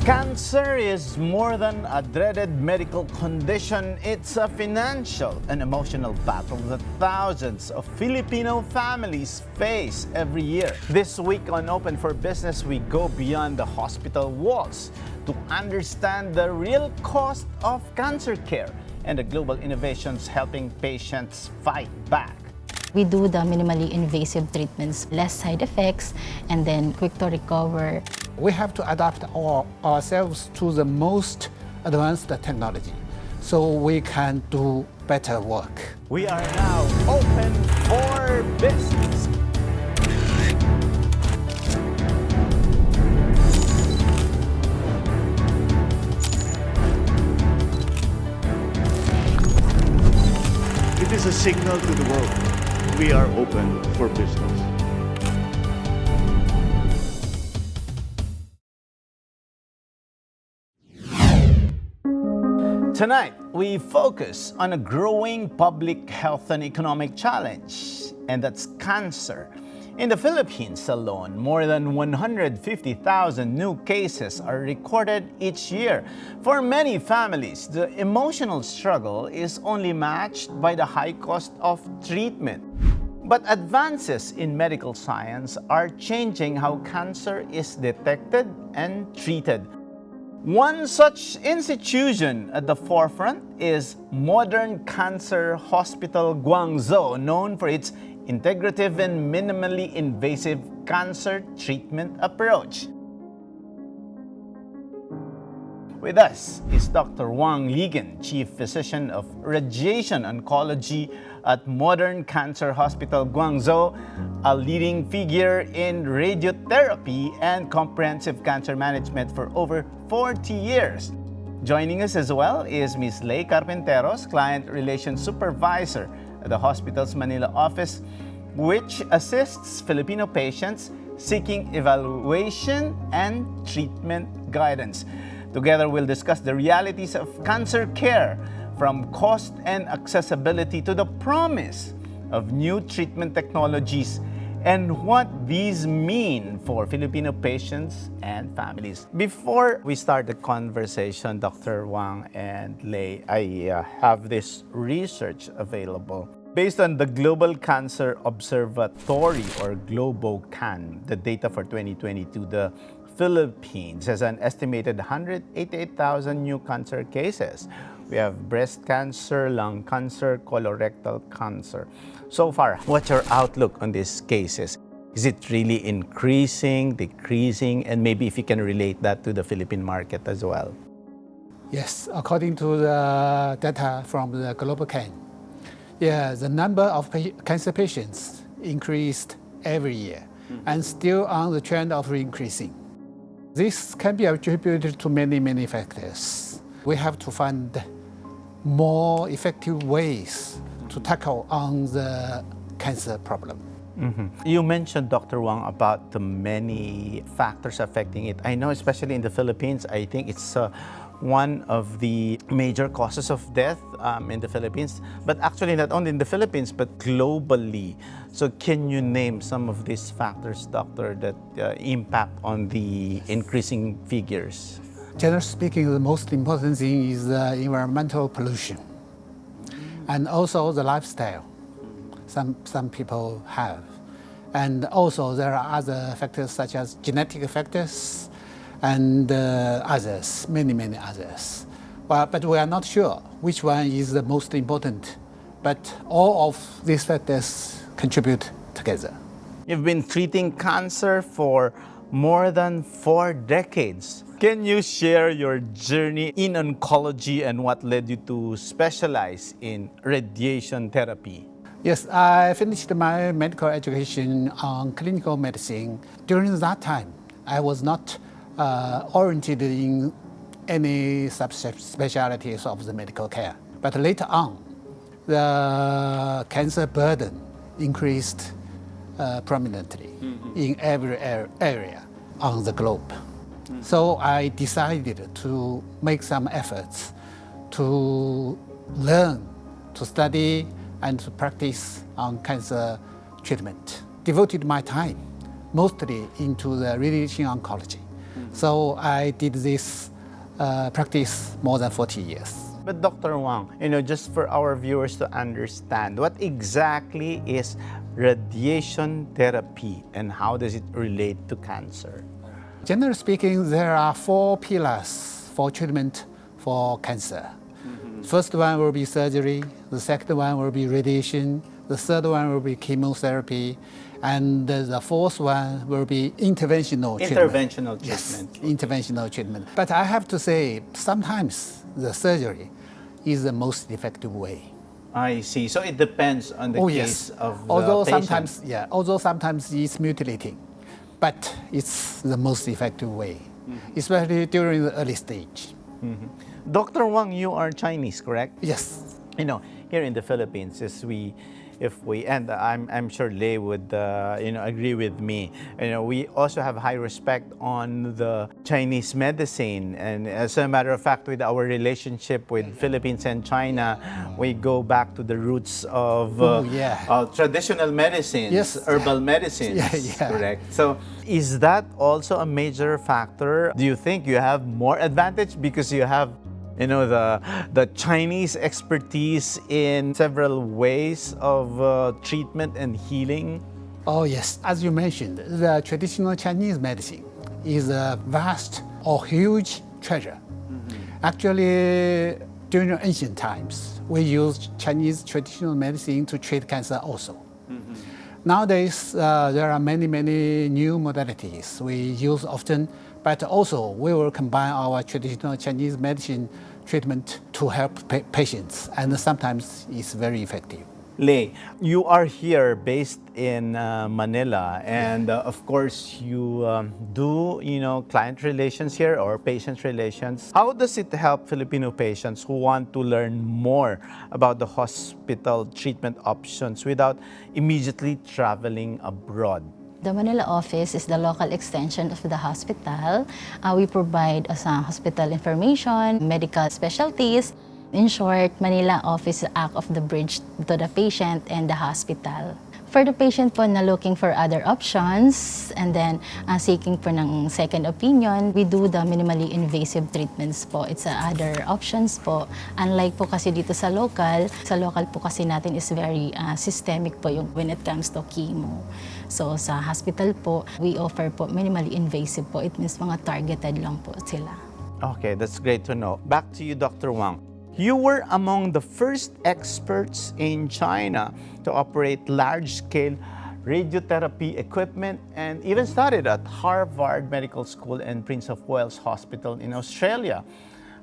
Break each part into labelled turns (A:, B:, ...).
A: Cancer is more than a dreaded medical condition. It's a financial and emotional battle that thousands of Filipino families face every year. This week on Open for Business, we go beyond the hospital walls to understand the real cost of cancer care and the global innovations helping patients fight back.
B: We do the minimally invasive treatments, less side effects, and then quick to recover.
C: We have to adapt ourselves to the most advanced technology so we can do better work.
A: We are now open for business.
D: It is a signal to the world. We are open for business.
A: Tonight, we focus on a growing public health and economic challenge, and that's cancer. In the Philippines alone, more than 150,000 new cases are recorded each year. For many families, the emotional struggle is only matched by the high cost of treatment. But advances in medical science are changing how cancer is detected and treated. One such institution at the forefront is Modern Cancer Hospital Guangzhou, known for its integrative and minimally invasive cancer treatment approach. With us is Dr. Wang Ligen, Chief Physician of Radiation Oncology at Modern Cancer Hospital Guangzhou, a leading figure in radiotherapy and comprehensive cancer management for over 40 years. Joining us as well is Ms. Leigh Carpenteros, Client Relations Supervisor at the hospital's Manila office, which assists Filipino patients seeking evaluation and treatment guidance. Together, we'll discuss the realities of cancer care, from cost and accessibility to the promise of new treatment technologies and what these mean for Filipino patients and families. Before we start the conversation, Dr. Wang and Leigh, I have this research available. Based on the Global Cancer Observatory, or GloboCan, the data for 2022, the Philippines has an estimated 188,000 new cancer cases. We have breast cancer, lung cancer, colorectal cancer. So far, what's your outlook on these cases? Is it really increasing, decreasing, and maybe if you can relate that to the Philippine market as well?
C: Yes, according to the data from the GloboCan, the number of cancer patients increased every year and still on the trend of increasing. This can be attributed to many factors. We have to find more effective ways to tackle on the cancer problem.
A: You mentioned, Dr. Wang, about the many factors affecting it. I know, especially in the Philippines, I think it's one of the major causes of death in the Philippines, but actually not only in the Philippines, but globally. So can you name some of these factors, doctor, that impact on the increasing figures?
C: Generally speaking, the most important thing is the environmental pollution and also the lifestyle some people have. And also there are other factors such as genetic factors and others, many others. But we are not sure which one is the most important. But all of these factors contribute together.
A: You've been treating cancer for more than 4 decades. Can you share your journey in oncology and what led you to specialize in radiation therapy?
C: Yes, I finished my medical education on clinical medicine. During that time, I was not oriented in any subspecialties of the medical care. But later on, the cancer burden increased prominently in every area on the globe. So I decided to make some efforts to learn, to study, and to practice on cancer treatment. Devoted my time mostly into the radiation oncology. So I did this practice more than 40 years.
A: But Dr. Wang, just for our viewers to understand, what exactly is radiation therapy and how does it relate to cancer?
C: Generally speaking, there are 4 pillars for treatment for cancer. First one will be surgery, the second one will be radiation, the third one will be chemotherapy, and the fourth one will be interventional treatment.
A: Interventional treatment.
C: Yes, interventional treatment. But I have to say, sometimes the surgery is the most effective way.
A: I see. So it depends on the case of the
C: although
A: patient.
C: although sometimes it's mutilating, but it's the most effective way, especially during the early stage.
A: Dr. Wang, you are Chinese, correct?
C: Yes.
A: Here in the Philippines, and I'm sure Leigh would, agree with me. We also have high respect on the Chinese medicine, and as a matter of fact, with our relationship with Philippines and China, we go back to the roots of traditional medicines,
C: Yes.
A: herbal medicines.
C: Yeah.
A: Correct. So, is that also a major factor? Do you think you have more advantage because you have the Chinese expertise in several ways of treatment and healing?
C: Oh yes, as you mentioned, the traditional Chinese medicine is a vast or huge treasure. Actually, during ancient times, we used Chinese traditional medicine to treat cancer also. Nowadays, there are many new modalities we use often, but also we will combine our traditional Chinese medicine treatment to help patients, and sometimes it's very effective.
A: Leigh, you are here based in Manila, and of course you do client relations here or patient relations. How does it help Filipino patients who want to learn more about the hospital treatment options without immediately traveling abroad?
B: The Manila office is the local extension of the hospital. We provide hospital information, medical specialties. In short, Manila office act of the bridge to the patient and the hospital. For the patient po na looking for other options and then seeking po ng second opinion, we do the minimally invasive treatments po. It's other options po. Unlike po kasi dito sa local po kasi natin is very systemic po yung when it comes to chemo. So sa hospital po, we offer po minimally invasive po. It means mga targeted lang po sila.
A: Okay, that's great to know. Back to you, Dr. Wang. You were among the first experts in China to operate large-scale radiotherapy equipment and even studied at Harvard Medical School and Prince of Wales Hospital in Australia.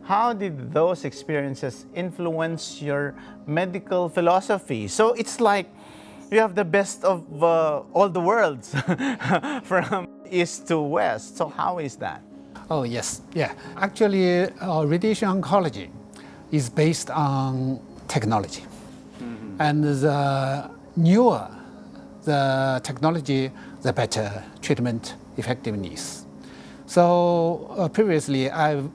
A: How did those experiences influence your medical philosophy? So it's like you have the best of all the worlds from east to west. So how is that?
C: Oh yes, yeah. Actually, radiation oncology is based on technology. And the newer the technology, the better treatment effectiveness. So previously, I've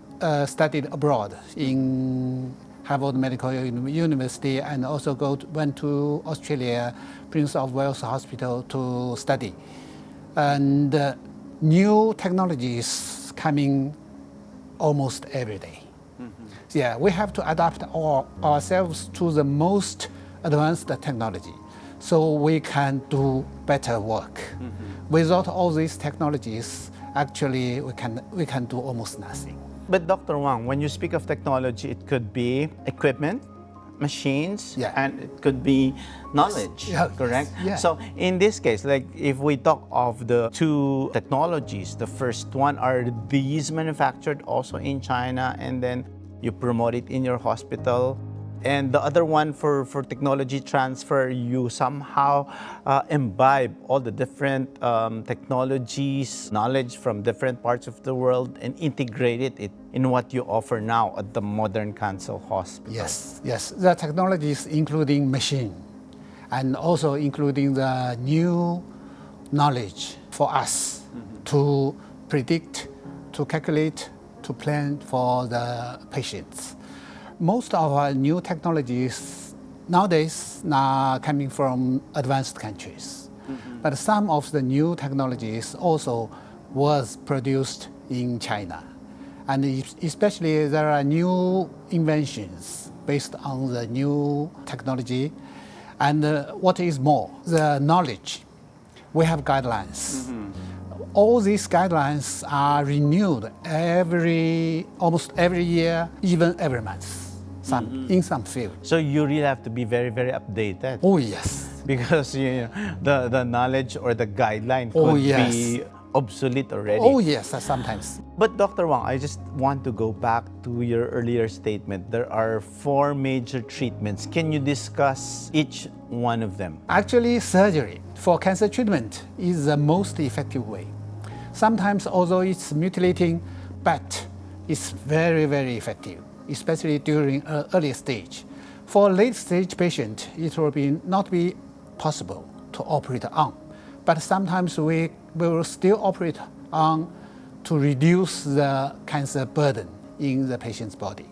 C: studied abroad in Harvard Medical University and also went to Australia, Prince of Wales Hospital to study. And new technologies coming almost every day. Yeah, we have to adapt ourselves to the most advanced technology so we can do better work. Without all these technologies, actually we can do almost nothing.
A: But Dr. Wang, when you speak of technology, it could be equipment, machines, and it could be knowledge, correct?
C: Yeah.
A: So in this case, like if we talk of the two technologies, the first one, are these manufactured also in China and then you promote it in your hospital? And the other one for technology transfer, you somehow imbibe all the different technologies, knowledge from different parts of the world and integrated it in what you offer now at the Modern Cancer Hospital.
C: Yes, yes. The technologies including machine and also including the new knowledge for us to predict, to calculate, to plan for the patients. Most of our new technologies nowadays are coming from advanced countries. But some of the new technologies also was produced in China. And especially there are new inventions based on the new technology. And what is more, the knowledge. We have guidelines. All these guidelines are renewed almost every year, even every month, in some field.
A: So you really have to be very, very updated.
C: Oh, yes.
A: Because the knowledge or the guideline could be obsolete already.
C: Oh, yes, sometimes.
A: But Dr. Wang, I just want to go back to your earlier statement. There are 4 major treatments. Can you discuss each one of them?
C: Actually, surgery for cancer treatment is the most effective way. Sometimes, although it's mutilating, but it's very, very effective, especially during an early stage. For a late stage patient, it will not be possible to operate on. But sometimes we will still operate on to reduce the cancer burden in the patient's body.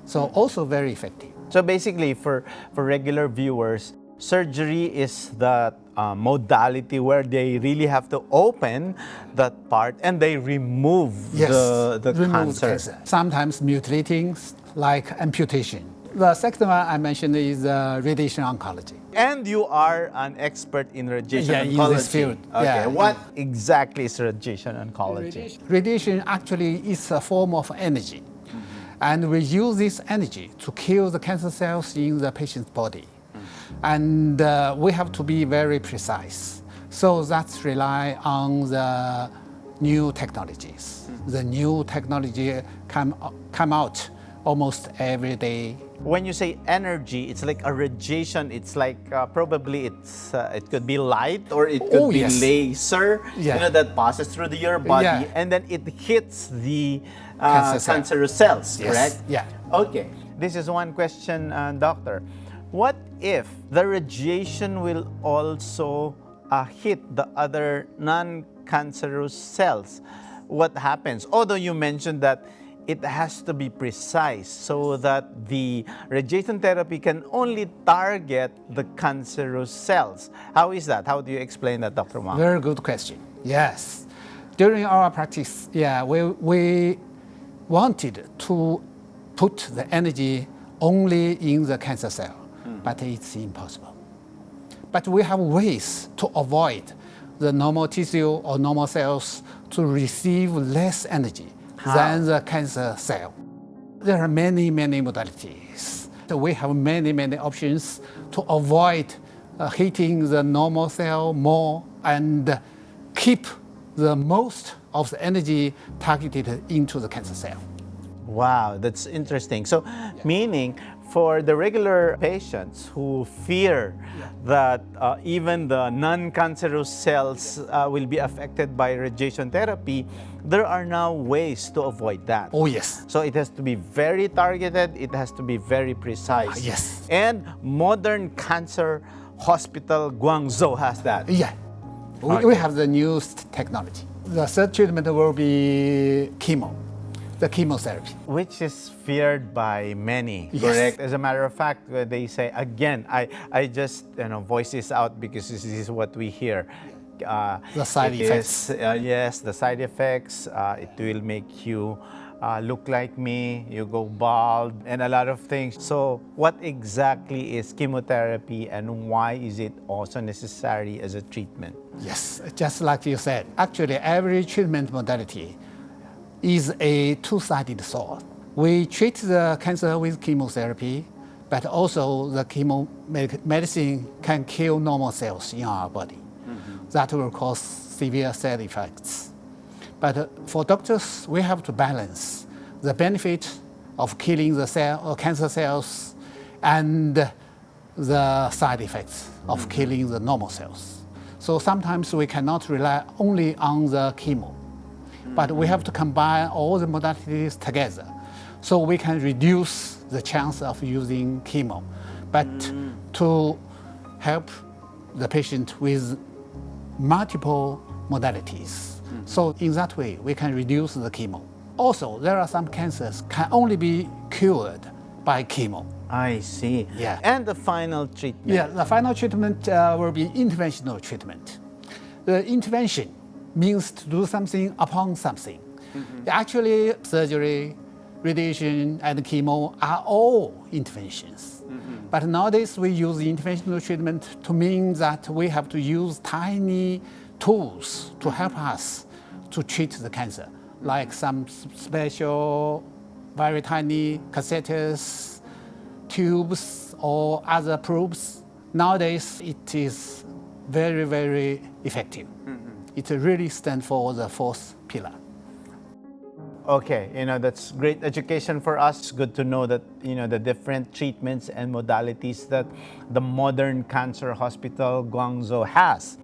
C: So also very effective.
A: So basically, for regular viewers, surgery is the modality where they really have to open that part and they remove the cancer.
C: Sometimes mutilating, like amputation. The second one I mentioned is radiation oncology.
A: And you are an expert in radiation oncology.
C: In this field.
A: Okay,
C: Yeah.
A: what exactly is radiation oncology?
C: Radiation actually is a form of energy. And we use this energy to kill the cancer cells in the patient's body. And we have to be very precise. So that's rely on the new technologies. The new technology come out almost every day.
A: When you say energy, it's like a radiation. It's like probably it could be light or it could be laser.
C: Yeah.
A: That passes through your body and then it hits the cancerous cells.
C: Yes.
A: Correct?
C: Yeah.
A: Okay. This is one question, doctor. What if the radiation will also hit the other non-cancerous cells? What happens? Although you mentioned that it has to be precise so that the radiation therapy can only target the cancerous cells. How is that? How do you explain that, Dr. Wang?
C: Very good question. Yes. During our practice, we wanted to put the energy only in the cancer cell, but it's impossible. But we have ways to avoid the normal tissue or normal cells to receive less energy than the cancer cell. There are many, many modalities. So we have many, many options to avoid hitting the normal cell more and keep the most of the energy targeted into the cancer cell.
A: Wow, that's interesting. So, meaning for the regular patients who fear that even the non-cancerous cells will be affected by radiation therapy, there are now ways to avoid that.
C: Oh, yes.
A: So it has to be very targeted, it has to be very precise.
C: Yes.
A: And Modern Cancer Hospital Guangzhou has that.
C: Yeah. We have the newest technology. The third treatment will be chemo, the chemotherapy.
A: Which is feared by many,
C: Yes.
A: correct? As a matter of fact, they say, again, I just voice this out because this is what we hear.
C: The side effects.
A: Yes, the side effects. It will make you look like me, you go bald, and a lot of things. So what exactly is chemotherapy and why is it also necessary as a treatment?
C: Yes, just like you said. Actually, every treatment modality is a two-sided sword. We treat the cancer with chemotherapy, but also the chemo medicine can kill normal cells in our body. That will cause severe side effects. But for doctors, we have to balance the benefit of killing the cell or cancer cells and the side effects of killing the normal cells. So sometimes we cannot rely only on the chemo, but we have to combine all the modalities together so we can reduce the chance of using chemo, but to help the patient with multiple modalities. So in that way, we can reduce the chemo. Also, there are some cancers can only be cured by chemo.
A: I see.
C: Yeah.
A: And the final treatment?
C: Yeah, the final treatment will be interventional treatment. The intervention means to do something upon something. Actually, surgery, radiation, and chemo are all interventions. But nowadays, we use interventional treatment to mean that we have to use tiny tools to help us to treat the cancer, like some special, very tiny cassettes, tubes, or other probes. Nowadays, it is very, very effective. It really stands for the fourth pillar.
A: Okay, that's great education for us. Good to know that, the different treatments and modalities that the Modern Cancer Hospital Guangzhou has.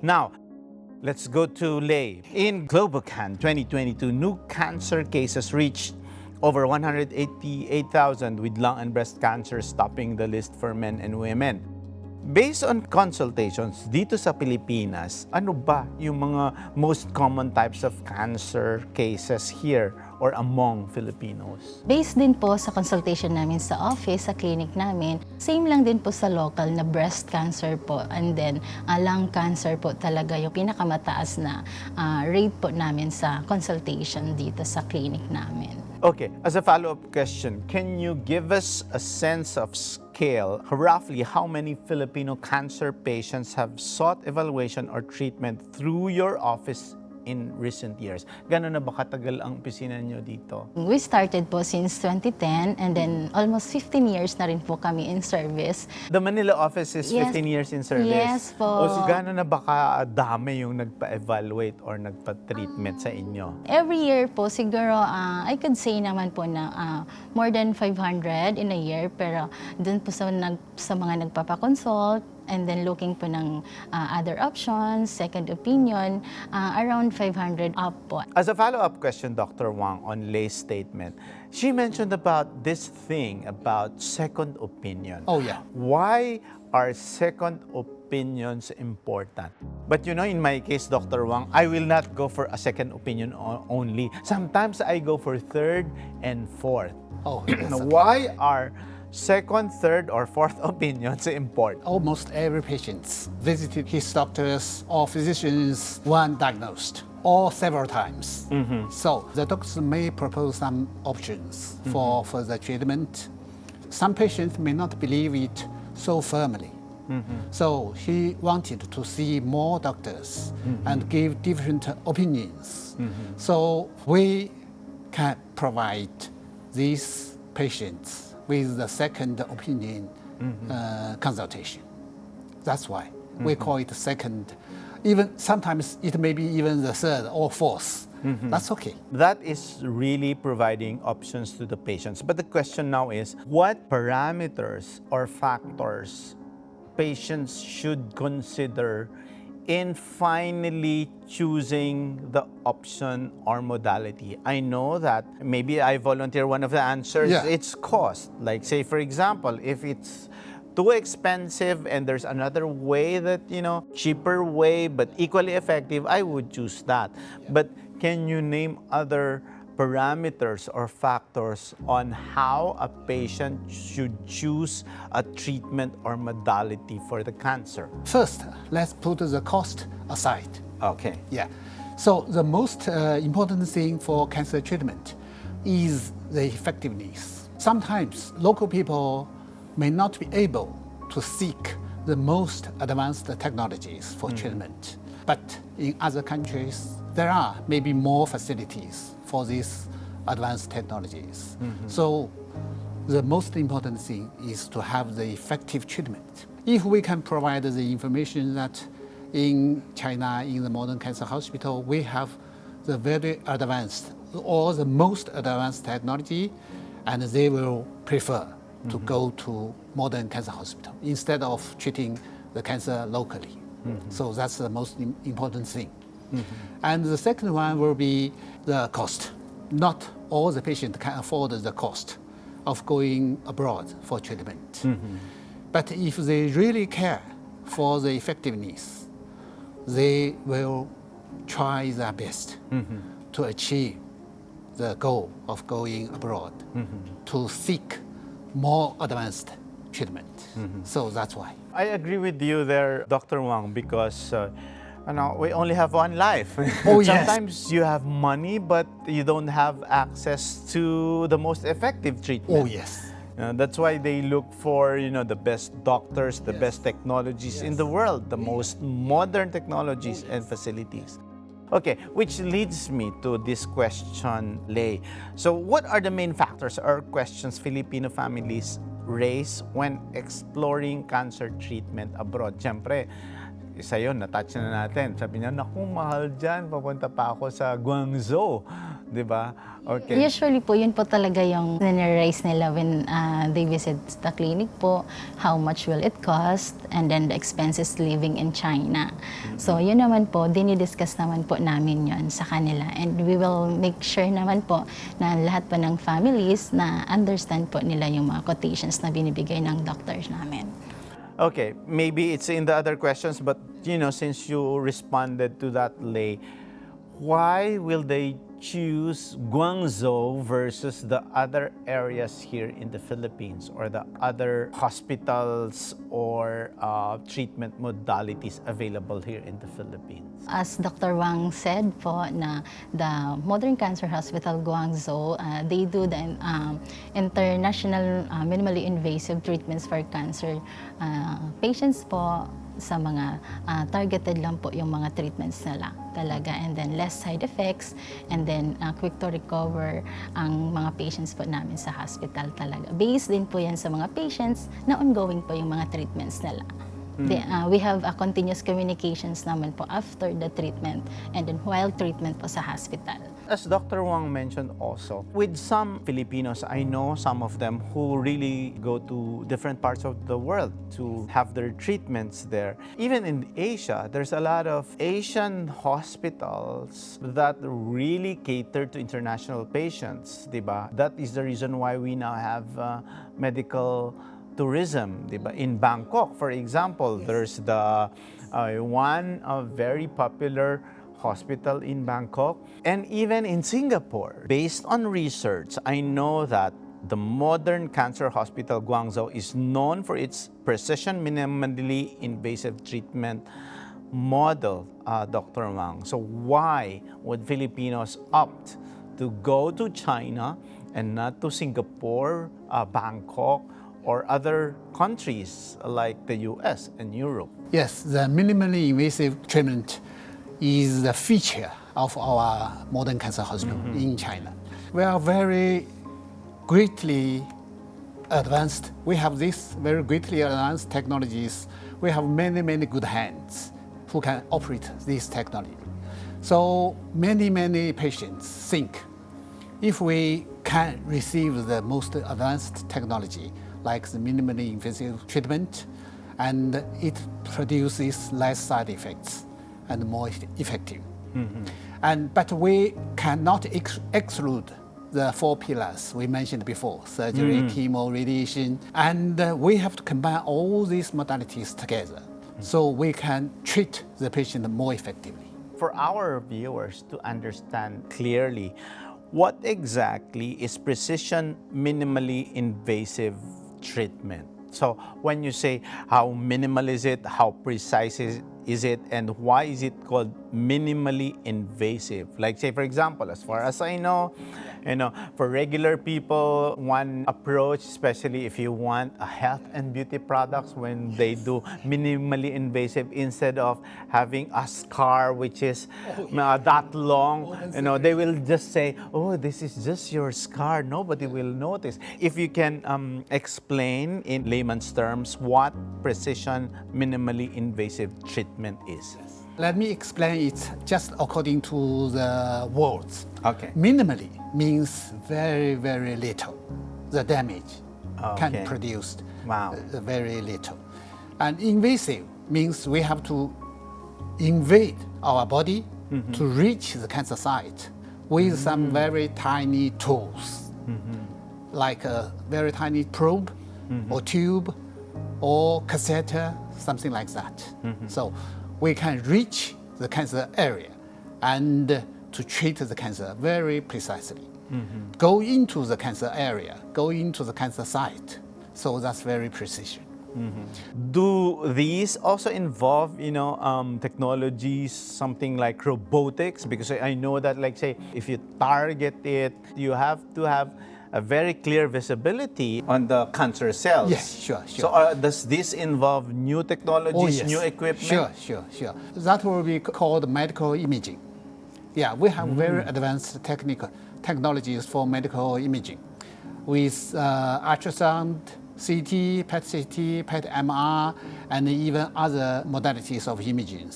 A: Now, let's go to Leigh. In GloboCan 2022, new cancer cases reached over 188,000, with lung and breast cancers topping the list for men and women. Based on consultations dito sa Pilipinas, ano ba yung mga most common types of cancer cases here or among Filipinos?
B: Based din po sa consultation namin sa office, sa clinic namin, same lang din po sa local na breast cancer po, and then lung cancer po talaga yung pinakamataas na rate po namin sa consultation dito sa clinic namin.
A: Okay, as a follow-up question, can you give us a sense of scale, roughly how many Filipino cancer patients have sought evaluation or treatment through your office in recent years? Gano'n na ba katagal ang opisina nyo dito?
B: We started po since 2010, and then almost 15 years na rin po kami in service.
A: The Manila office is
B: Yes.
A: 15 years in service?
B: Yes po.
A: O so gano'n na ba kadami yung nagpa-evaluate or nagpa-treatment sa inyo?
B: Every year po, siguro, I could say naman po na more than 500 in a year, pero dun po sa mga nagpapakonsult, and then looking po ng other options, second opinion, around 500 up po.
A: As a follow-up question, Dr. Wang, on Leigh's statement, she mentioned about this thing about second opinion.
C: Oh, yeah.
A: Why are second opinions important? But in my case, Dr. Wang, I will not go for a second opinion only. Sometimes I go for third and fourth.
C: Oh, yes, okay.
A: Why are second, third, or fourth opinions important?
C: Almost every patient visited his doctors or physicians when diagnosed, or several times. So the doctors may propose some options for further treatment. Some patients may not believe it so firmly. So he wanted to see more doctors and give different opinions. So we can provide these patients with the second opinion consultation. That's why we call it second. Even sometimes it may be even the third or fourth. That's okay.
A: That is really providing options to the patients. But the question now is, what parameters or factors patients should consider in finally choosing the option or modality? I know that maybe I volunteer one of the answers.
C: Yeah.
A: It's cost. Like, say, for example, if it's too expensive and there's another way that, cheaper way but equally effective, I would choose that. But can you name other parameters or factors on how a patient should choose a treatment or modality for the cancer?
C: First, let's put the cost aside.
A: Okay.
C: Yeah. So the most important thing for cancer treatment is the effectiveness. Sometimes local people may not be able to seek the most advanced technologies for treatment. But in other countries, there are maybe more facilities for these advanced technologies. So the most important thing is to have the effective treatment. If we can provide the information that in China, in the Modern Cancer Hospital, we have the very advanced or the most advanced technology, and they will prefer to go to Modern Cancer Hospital instead of treating the cancer locally. So that's the most important thing. And the second one will be the cost. Not all the patients can afford the cost of going abroad for treatment. But if they really care for the effectiveness, they will try their best to achieve the goal of going abroad, to seek more advanced treatment. So that's why.
A: I agree with you there, Dr. Wang, because we only have one life.
C: Oh, yes.
A: Sometimes you have money, but you don't have access to the most effective treatment.
C: Oh, yes.
A: That's why they look for, the best doctors, the best technologies in the world, the most modern technologies and facilities. Okay, which leads me to this question, Leigh. So what are the main factors or questions Filipino families raise when exploring cancer treatment abroad? Siyempre, isa yun, na-touch na natin. Sabi niya, naku, mahal dyan, papunta pa ako sa Guangzhou. Di ba? Okay.
B: Usually po, yun po talaga yung nire-raise nila when they visit the clinic po, how much will it cost, and then the expenses living in China. So yun naman po, dinidiscuss naman po namin yun sa kanila. And we will make sure naman po na lahat po ng families na understand po nila yung mga quotations na binibigay ng doctors namin.
A: Okay, maybe it's in the other questions, but since you responded to that, Leigh, why will they choose Guangzhou versus the other areas here in the Philippines or the other hospitals or treatment modalities available here in the Philippines?
B: As Dr. Wang said po na the Modern Cancer Hospital Guangzhou, they do the international minimally invasive treatments for cancer patients po. Sa mga targeted lang po yung mga treatments nila talaga, and then less side effects, and then quick to recover ang mga patients po namin sa hospital talaga. Based din po yan sa mga patients na ongoing po yung mga treatments nila. We have a continuous communications naman po after the treatment and then while treatment po sa hospital.
A: As Dr. Wang mentioned also, with some Filipinos, I know some of them who really go to different parts of the world to have their treatments there. Even in Asia, there's a lot of Asian hospitals that really cater to international patients, diba? That is the reason why we now have medical tourism, diba? In Bangkok, for example, there's the one very popular hospital in Bangkok, and even in Singapore. Based on research, I know that the Modern Cancer Hospital Guangzhou is known for its precision, minimally invasive treatment model, Dr. Wang. So why would Filipinos opt to go to China and not to Singapore, Bangkok, or other countries like the US and Europe?
C: Yes, the minimally invasive treatment is the feature of our Modern Cancer Hospital in China. We are very greatly advanced. We have these very greatly advanced technologies. We have many, many good hands who can operate this technology. So many patients think if we can receive the most advanced technology, like the minimally invasive treatment, and it produces less side effects and more effective. But we cannot exclude the 4 pillars we mentioned before: surgery, chemo, radiation, and we have to combine all these modalities together so we can treat the patient more effectively.
A: For our viewers to understand clearly, what exactly is precision minimally invasive treatment? So when you say how minimal is it, how precise is it, and why is it called minimally invasive? Like say, for example, as far as I know, for regular people, one approach, especially if you want a health and beauty products, when they do minimally invasive, instead of having a scar which is that long, they will just say, oh, this is just your scar. Nobody will notice. If you can explain in layman's terms what precision minimally invasive treatment is.
C: Let me explain it just according to the words.
A: Okay.
C: Minimally means very, very little. The damage can be produced very little. And invasive means we have to invade our body to reach the cancer site with some very tiny tools, like a very tiny probe or tube or catheter, something like that. So we can reach the cancer area and to treat the cancer very precisely. Go into the cancer area, go into the cancer site. So that's very precision.
A: Do these also involve, technologies, something like robotics? Because I know that, like, say, if you target it, you have to have a very clear visibility on the cancer cells.
C: Yes, sure.
A: So does this involve new technologies,
C: Oh, yes.
A: new equipment?
C: Sure. That will be called medical imaging. Yeah, we have very advanced technologies for medical imaging with ultrasound, CT, PET-CT, PET-MR, and even other modalities of imaging.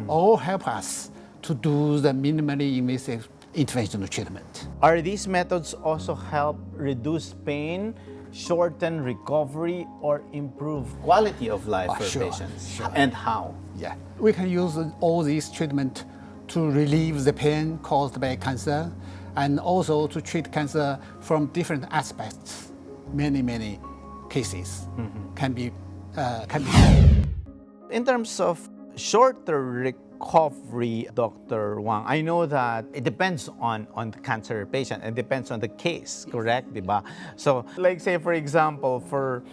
C: All help us to do the minimally invasive interventional treatment.
A: Are these methods also help reduce pain, shorten recovery, or improve quality of life for
C: Sure.
A: patients? And how?
C: Yeah, we can use all these treatment to relieve the pain caused by cancer, and also to treat cancer from different aspects. Many cases can be.
A: In terms of shorter recovery, Dr. Wang, I know that it depends on the cancer patient. It depends on the case, correct? Diba? So, like, say, for example, for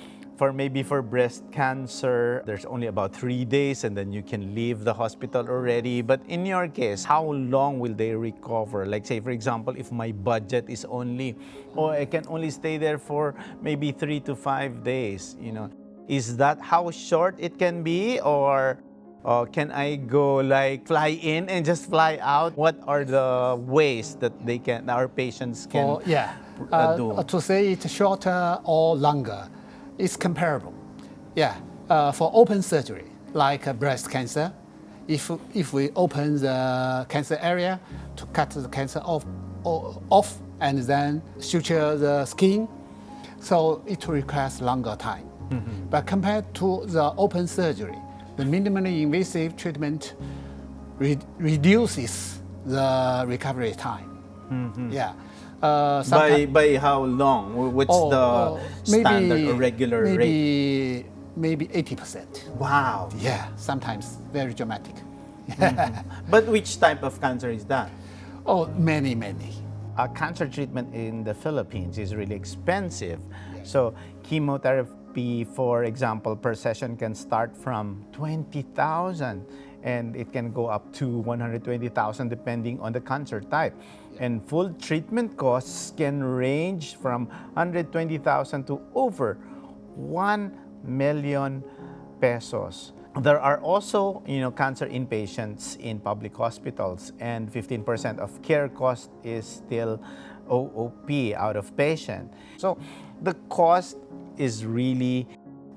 A: breast cancer, there's only about 3 days and then you can leave the hospital already. But in your case, how long will they recover? Like, say, for example, if my budget is only, I can only stay there for maybe 3 to 5 days, Is that how short it can be? Or can I go, like, fly in and just fly out? What are the ways that our patients can do?
C: To say it shorter or longer, it's comparable. Yeah, for open surgery, like breast cancer, if we open the cancer area to cut the cancer off and then suture the skin, so it requires longer time. But compared to the open surgery, the minimally invasive treatment reduces the recovery time. Yeah.
A: By how long? What's the standard or regular rate?
C: Maybe 80%.
A: Wow.
C: Yeah, sometimes very dramatic.
A: But which type of cancer is that?
C: Oh, many.
A: Cancer treatment in the Philippines is really expensive. So chemotherapy, for example, per session can start from 20,000 and it can go up to 120,000 depending on the cancer type. And full treatment costs can range from 120,000 to over 1 million pesos. There are also, cancer inpatients in public hospitals, and 15% of care cost is still OOP, out of patient. So the cost is really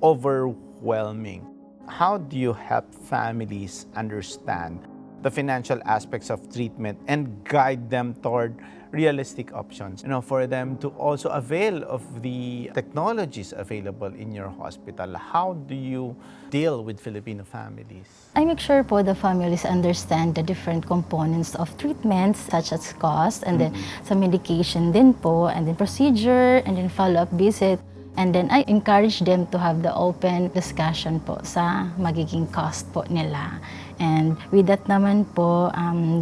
A: overwhelming. How do you help families understand the financial aspects of treatment and guide them toward realistic options, for them to also avail of the technologies available in your hospital? How do you deal with Filipino families?
B: I make sure po the families understand the different components of treatments, such as cost, and then sa medication din po, and then procedure, and then follow-up visit. And then I encourage them to have the open discussion po sa magiging cost po nila. And with that naman po,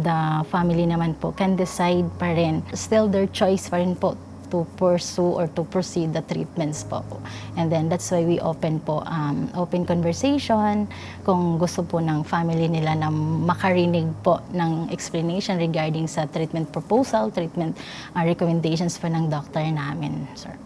B: the family naman po can decide pa rin. Still their choice pa rin po to pursue or to proceed the treatments po. And then that's why we open conversation kung gusto po ng family nila na makarinig po ng explanation regarding sa treatment proposal, treatment recommendations po ng doctor namin, sir.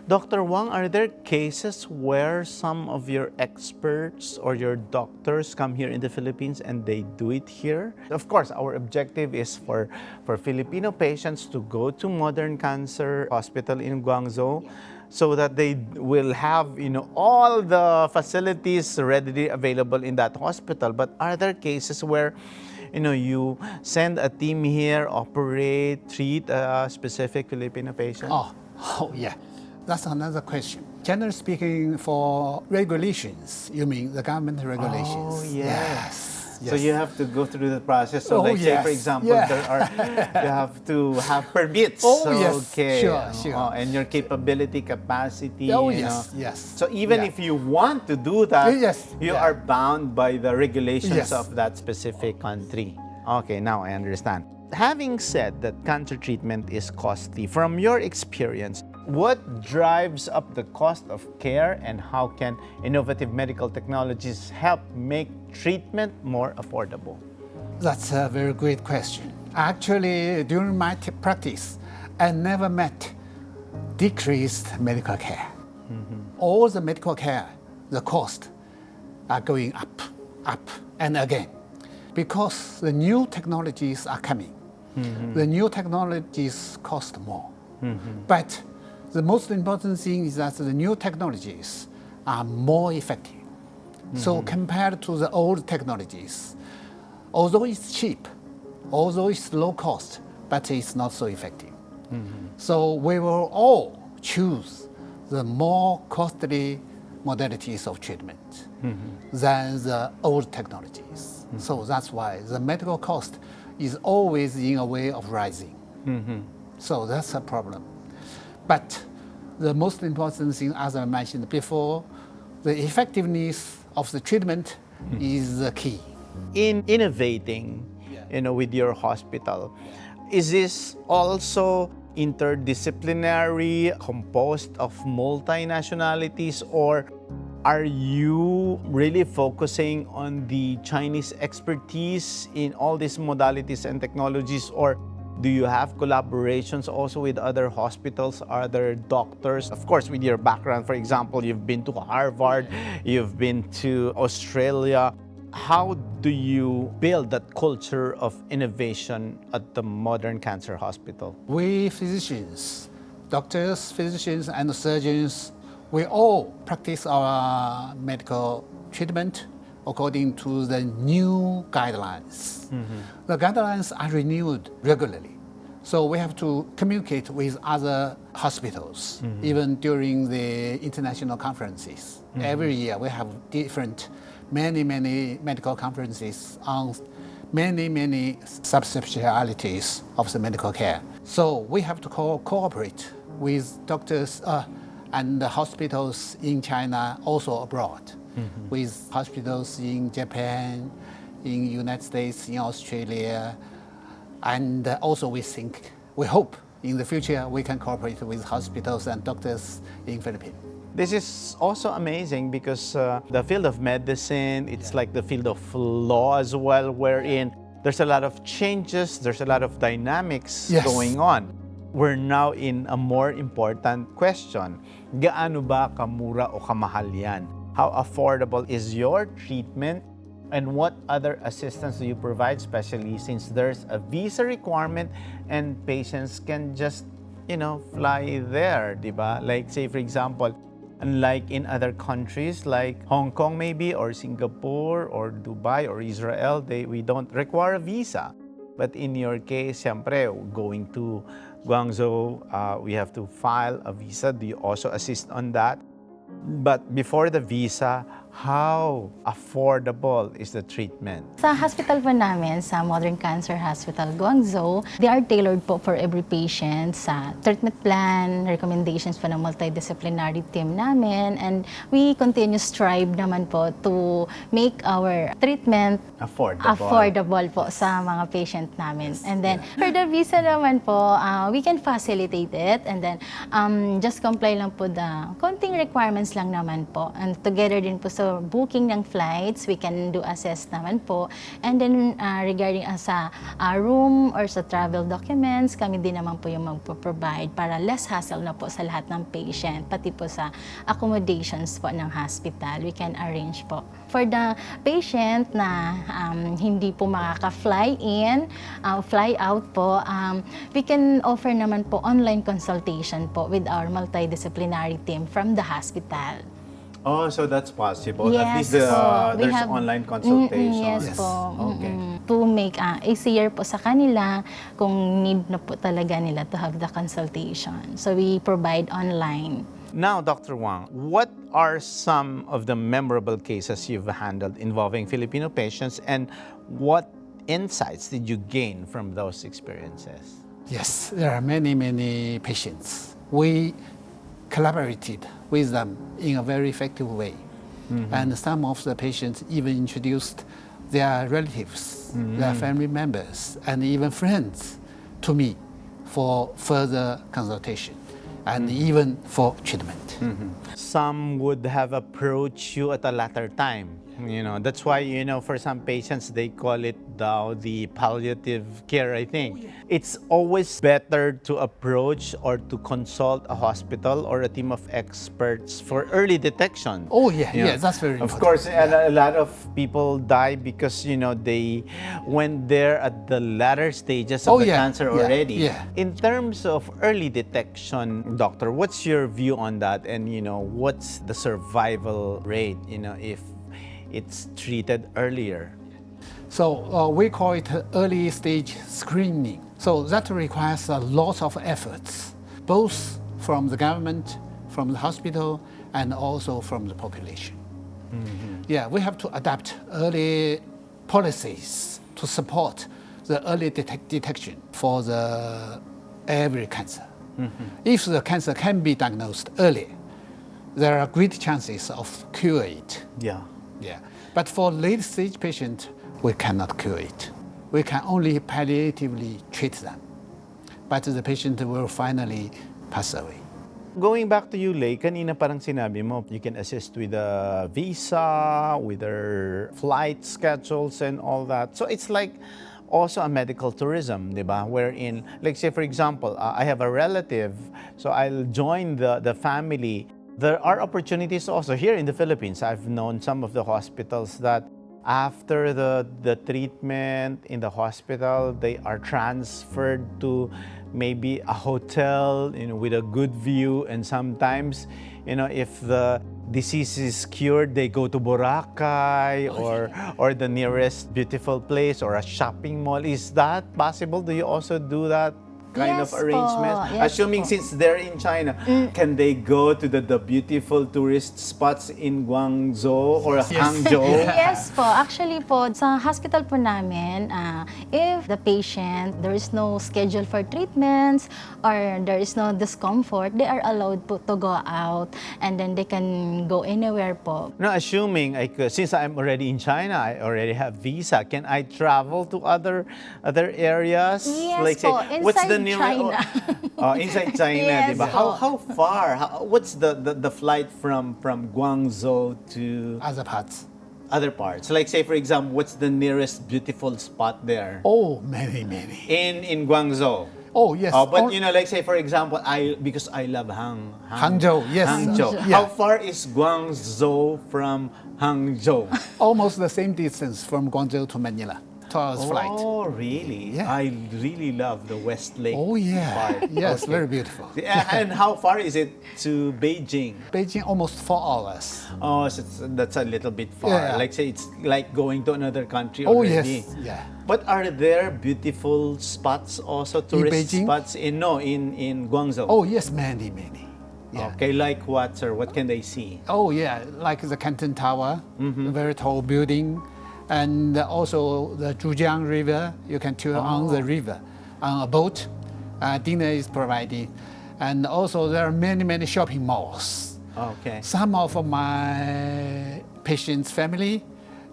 A: Dr. Wang, are there cases where some of your experts or your doctors come here in the Philippines and they do it here? Of course, our objective is for Filipino patients to go to Modern Cancer Hospital in Guangzhou so that they will have, all the facilities readily available in that hospital. But are there cases where you send a team here, operate, treat a specific Filipino patient?
C: Oh yeah. That's another question. Generally speaking, for regulations, you mean the government regulations?
A: Oh, yes.
C: Yes.
A: So you have to go through the process. So, say, for example,
C: Yeah.
A: you have to have permits.
C: Oh,
A: so,
C: yes.
A: Okay.
C: Sure.
A: And your capacity.
C: Oh, yes.
A: So even if you want to do that, you are bound by the regulations of that specific country. Okay, now I understand. Having said that cancer treatment is costly, from your experience, What drives up the cost of care, and how can innovative medical technologies help make treatment more affordable?
C: That's a very great question. Actually, during my practice, I never met decreased medical care. All the medical care, the cost are going up, and again, because the new technologies are coming. The new technologies cost more. But the most important thing is that the new technologies are more effective. So compared to the old technologies, although it's cheap, although it's low cost, but it's not so effective. So we will all choose the more costly modalities of treatment than the old technologies. So that's why the medical cost is always in a way of rising. So that's a problem. But the most important thing, as I mentioned before, the effectiveness of the treatment is the key.
A: In innovating, with your hospital, is this also interdisciplinary, composed of multinationalities, or are you really focusing on the Chinese expertise in all these modalities and technologies, or do you have collaborations also with other hospitals, other doctors? Of course, with your background, for example, you've been to Harvard, you've been to Australia. How do you build that culture of innovation at the Modern Cancer Hospital?
C: We physicians, doctors, physicians, and surgeons, we all practice our medical treatment according to the new guidelines. The guidelines are renewed regularly. So we have to communicate with other hospitals, even during the international conferences. Every year we have many medical conferences on many subspecialties of the medical care. So we have to cooperate with doctors and the hospitals in China, also abroad, with hospitals in Japan, in United States, in Australia, and also we hope in the future we can cooperate with hospitals and doctors in Philippines.
A: This is also amazing because the field of medicine, it's like the field of law as well, wherein there's a lot of changes, there's a lot of dynamics going on. We're now in a more important question. Gaano ba kamura o kamahal yan? How affordable is your treatment? And what other assistance do you provide, especially since there's a visa requirement and patients can just, fly there, diba? Like, say, for example, unlike in other countries like Hong Kong maybe, or Singapore, or Dubai, or Israel, we don't require a visa. But in your case, siyempre, going to Guangzhou, we have to file a visa. Do you also assist on that? But before the visa, how affordable is the treatment?
B: Sa hospital po namin, sa Modern Cancer Hospital Guangzhou, they are tailored po for every patient sa treatment plan, recommendations po ng multidisciplinary team namin, and we continue strive naman po to make our treatment affordable po sa mga patient namin. And then, for the visa naman po, we can facilitate it, and then just comply lang po the konting requirements lang naman po. And together din po sa booking ng flights, we can do assess naman po. And then regarding sa room or sa travel documents, kami din naman po yung magpo-provide para less hassle na po sa lahat ng patient, pati po sa accommodations po ng hospital, we can arrange po. For the patient na hindi po makaka-fly in, fly out po, we can offer naman po online consultation po with our multidisciplinary team from the hospital.
A: Oh, so that's possible.
B: Yes,
A: At least
B: po.
A: there's online consultation.
B: Yes po.
A: Okay.
B: To make easier po sa kanila kung need na po talaga nila to have the consultation. So we provide online.
A: Now, Dr. Wang, what are some of the memorable cases you've handled involving Filipino patients, and what insights did you gain from those experiences?
C: Yes, there are many patients. We collaborated with them in a very effective way. And some of the patients even introduced their relatives, their family members, and even friends to me for further consultation. and even for treatment.
A: Some would have approached you at a later time. That's why, for some patients, they call it the palliative care, I think. It's always better to approach or to consult a hospital or a team of experts for early detection.
C: Oh, yeah, that's very important.
A: Of course, and a lot of people die because, they went there at the latter stages of the cancer already.
C: Yeah.
A: In terms of early detection, doctor, what's your view on that? And, what's the survival rate, if it's treated earlier?
C: So we call it early stage screening. So that requires a lot of efforts, both from the government, from the hospital, and also from the population. Yeah, we have to adapt early policies to support the early detection for every cancer. If the cancer can be diagnosed early, there are great chances of cure it.
A: Yeah.
C: Yeah. But for late stage patients, we cannot cure it. We can only palliatively treat them. But the patient will finally pass away.
A: Going back to you, Leigh, kanina parang sinabi mo, you can assist with the visa, with their flight schedules and all that. So it's like also a medical tourism, di ba? Wherein, like say for example, I have a relative, so I'll join the family. There are opportunities also here in the Philippines. I've known some of the hospitals that after the treatment in the hospital, they are transferred to maybe a hotel, with a good view. And sometimes, if the disease is cured, they go to Boracay or the nearest beautiful place or a shopping mall. Is that possible? Do you also do that kind
B: Yes
A: of arrangement?
B: po. Yes
A: Assuming
B: po.
A: since they're in China, can they go to the beautiful tourist spots in Guangzhou or Hangzhou?
B: Yes po. Actually po, sa hospital po namin, if the patient, there is no schedule for treatments or there is no discomfort, they are allowed po to go out and then they can go anywhere po.
A: Now, assuming since I'm already in China, I already have visa, can I travel to other areas?
B: Yes
A: Say,
B: po,
A: what's
B: inside
A: the
B: China.
A: Inside China,
B: Yes
A: diba?
B: po.
A: How far? What's the flight from Guangzhou to
C: Other parts.
A: other parts? Like say for example, what's the nearest beautiful spot there?
C: Oh, many.
A: In Guangzhou.
C: Oh, yes.
A: But like say for example, because I love
C: Hangzhou, yes.
A: Hangzhou.
C: Yeah.
A: How far is Guangzhou from Hangzhou?
C: Almost the same distance from Guangzhou to Manila, 2 hours flight.
A: Oh, really?
C: Yeah.
A: I really love the West Lake
C: Oh, yeah.
A: part.
C: Yes,
A: Okay.
C: very beautiful.
A: And how far is it to Beijing?
C: Beijing, almost 4 hours.
A: Oh, so that's a little bit far.
C: Yeah.
A: Like say it's like going to another country
C: Oh,
A: already.
C: yes. Yeah.
A: But are there beautiful spots also, tourist
C: Beijing?
A: spots in Guangzhou?
C: Oh, yes, many. Yeah.
A: Okay, like what, sir? What can they see?
C: Oh, yeah, like the Canton Tower, a very tall building, and also the Zhujiang River. You can tour on the river on a boat. Dinner is provided. And also there are many shopping malls.
A: Okay.
C: Some of my patients' family,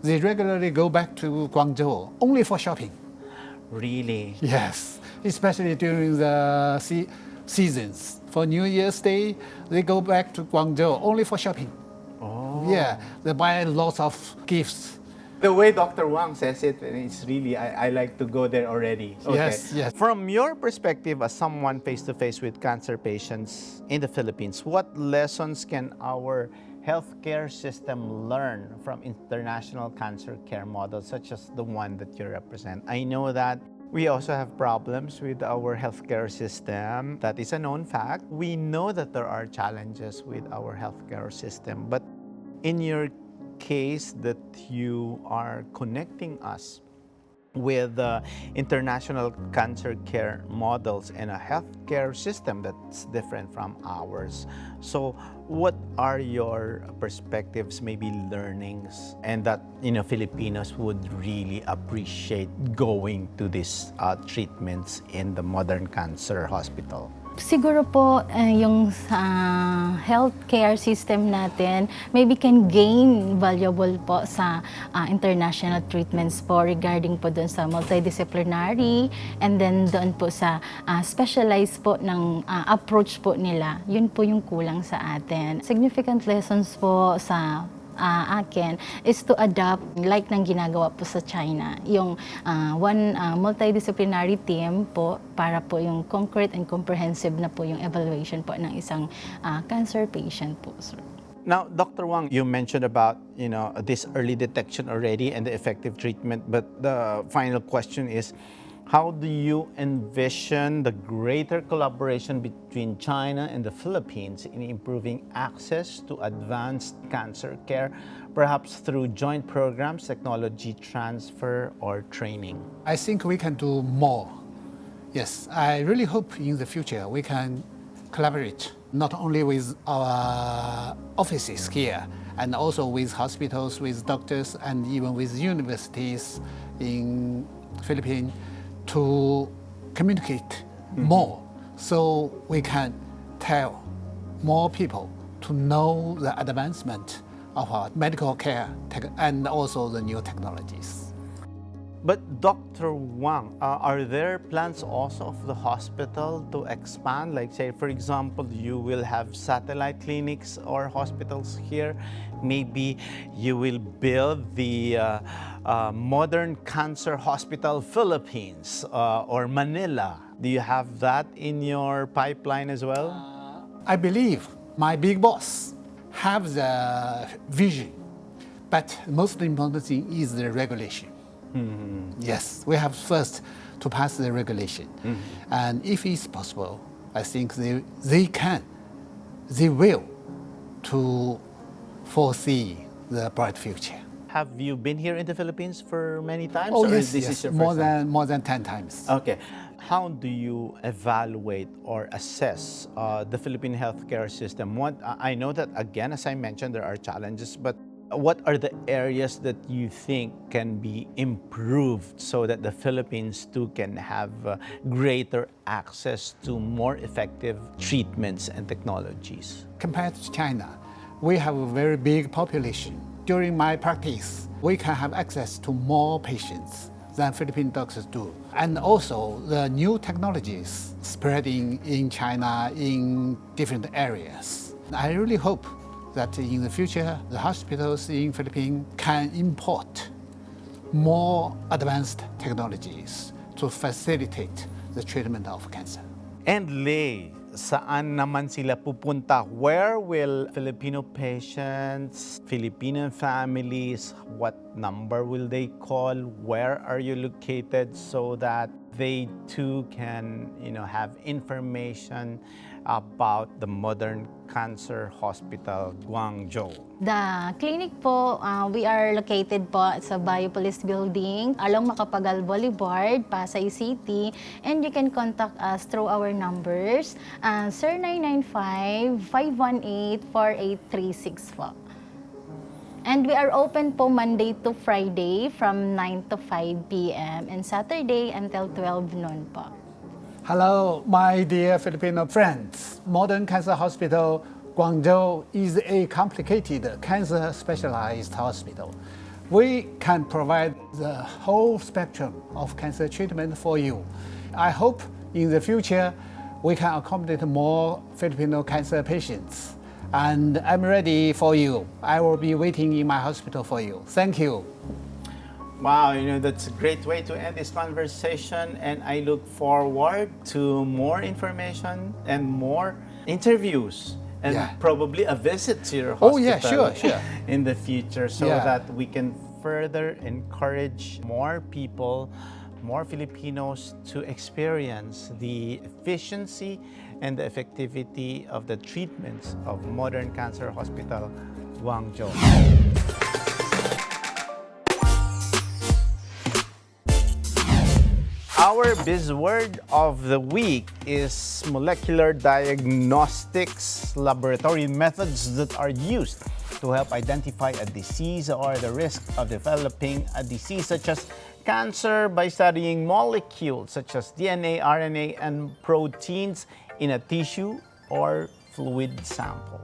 C: they regularly go back to Guangzhou only for shopping.
A: Really?
C: Yes, especially during the seasons. For New Year's Day, they go back to Guangzhou only for shopping.
A: Oh.
C: Yeah, they buy lots of gifts.
A: The way Dr. Wang says it, it's really, I like to go there already. Okay.
C: Yes.
A: From your perspective as someone face-to-face with cancer patients in the Philippines, what lessons can our healthcare system learn from international cancer care models such as the one that you represent? I know that we also have problems with our healthcare system. That is a known fact. We know that there are challenges with our healthcare system, but in your case that you are connecting us with international cancer care models and a healthcare system that's different from ours. So what are your perspectives, maybe learnings, and that Filipinos would really appreciate going to these treatments in the Modern Cancer Hospital?
B: Siguro po yung sa healthcare system natin maybe can gain valuable po sa international treatments po regarding po doon sa multidisciplinary and then doon po sa specialized po ng approach po nila. Yun po yung kulang sa atin. Significant lessons po sa akin is to adapt like ng ginagawa po sa China. Yung one multidisciplinary team po para po yung concrete and comprehensive na po yung evaluation po ng isang cancer patient po, sir.
A: Now, Dr. Wang, you mentioned about, this early detection already and the effective treatment, but the final question is, how do you envision the greater collaboration between China and the Philippines in improving access to advanced cancer care, perhaps through joint programs, technology transfer, or training?
C: I think we can do more. Yes, I really hope in the future we can collaborate not only with our offices here and also with hospitals, with doctors, and even with universities in Philippines to communicate more so we can tell more people to know the advancement of our medical care and also the new technologies.
A: But Dr. Wang, are there plans also of the hospital to expand? Like say, for example, you will have satellite clinics or hospitals here. Maybe you will build the Modern Cancer Hospital Philippines or Manila. Do you have that in your pipeline as well?
C: I believe my big boss have the vision, but most important thing is the regulation. Yes, we have first to pass the regulation. And if it's possible, I think they will to foresee the bright future.
A: Have you been here in the Philippines for many times?
C: Oh,
A: or
C: yes,
A: this
C: yes.
A: is your first time?
C: More than 10 times.
A: Okay. How do you evaluate or assess the Philippine healthcare system? I know that, again, as I mentioned, there are challenges, but what are the areas that you think can be improved so that the Philippines too can have greater access to more effective treatments and technologies?
C: Compared to China, we have a very big population. During my practice, we can have access to more patients than Philippine doctors do. And also the new technologies spreading in China in different areas. I really hope that in the future, the hospitals in Philippines can import more advanced technologies to facilitate the treatment of cancer.
A: And Leigh, saan naman sila pupunta? Where will Filipino patients, Filipino families, what number will they call? Where are you located so that they too can, have information about the Modern Cancer Hospital Guangzhou?
B: The clinic po, we are located po sa Biopolis Building along Macapagal Boulevard, Pasay City, and you can contact us through our numbers, 0995-518-4836 po. And we are open po Monday to Friday from 9 to 5 p.m. and Saturday until 12 noon po.
C: Hello, my dear Filipino friends. Modern Cancer Hospital Guangzhou is a complicated cancer specialized hospital. We can provide the whole spectrum of cancer treatment for you. I hope in the future we can accommodate more Filipino cancer patients. And I'm ready for you. I will be waiting in my hospital for you. Thank you.
A: Wow, that's a great way to end this conversation, and I look forward to more information and more interviews and probably a visit to your hospital.
C: Oh yeah, sure.
A: In the future, so that we can further encourage more people, more Filipinos to experience the efficiency and the effectivity of the treatments of Modern Cancer Hospital Guangzhou. Our buzzword of the week is molecular diagnostics, laboratory methods that are used to help identify a disease or the risk of developing a disease such as cancer by studying molecules such as DNA, RNA, and proteins in a tissue or fluid sample.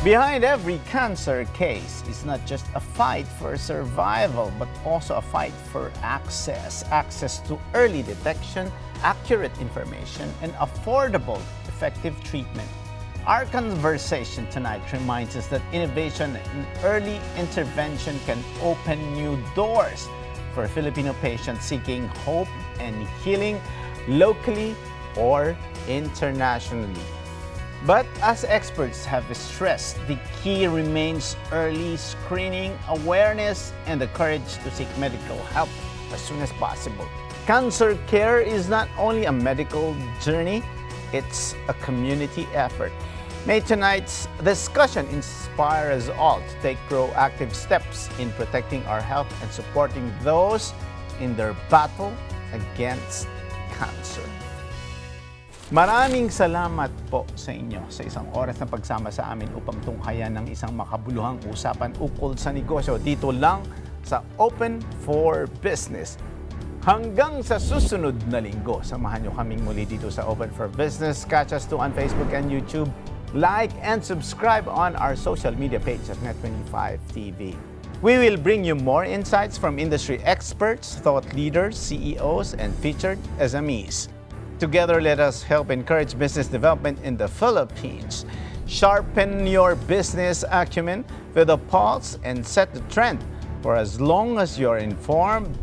A: Behind every cancer case is not just a fight for survival, but also a fight for access to early detection, accurate information, and affordable, effective treatment. Our conversation tonight reminds us that innovation and early intervention can open new doors for Filipino patients seeking hope and healing locally or internationally. But as experts have stressed, the key remains early screening, awareness, and the courage to seek medical help as soon as possible. Cancer care is not only a medical journey, it's a community effort. May tonight's discussion inspire us all to take proactive steps in protecting our health and supporting those in their battle against cancer. Maraming salamat po sa inyo sa isang oras na pagsama sa amin upang tunghayan ng isang makabuluhang usapan ukol sa negosyo dito lang sa Open for Business. Hanggang sa susunod na linggo, samahan nyo kaming muli dito sa Open for Business. Catch us too on Facebook and YouTube. Like and subscribe on our social media page at Net25 TV. We will bring you more insights from industry experts, thought leaders, CEOs, and featured SMEs. Together, let us help encourage business development in the Philippines. Sharpen your business acumen with a pulse and set the trend for as long as you're informed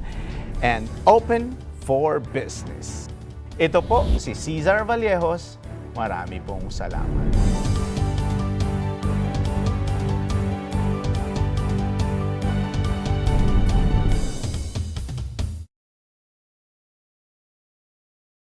A: and open for business. Ito po si Cesar Vallejos. Marami pong salamat.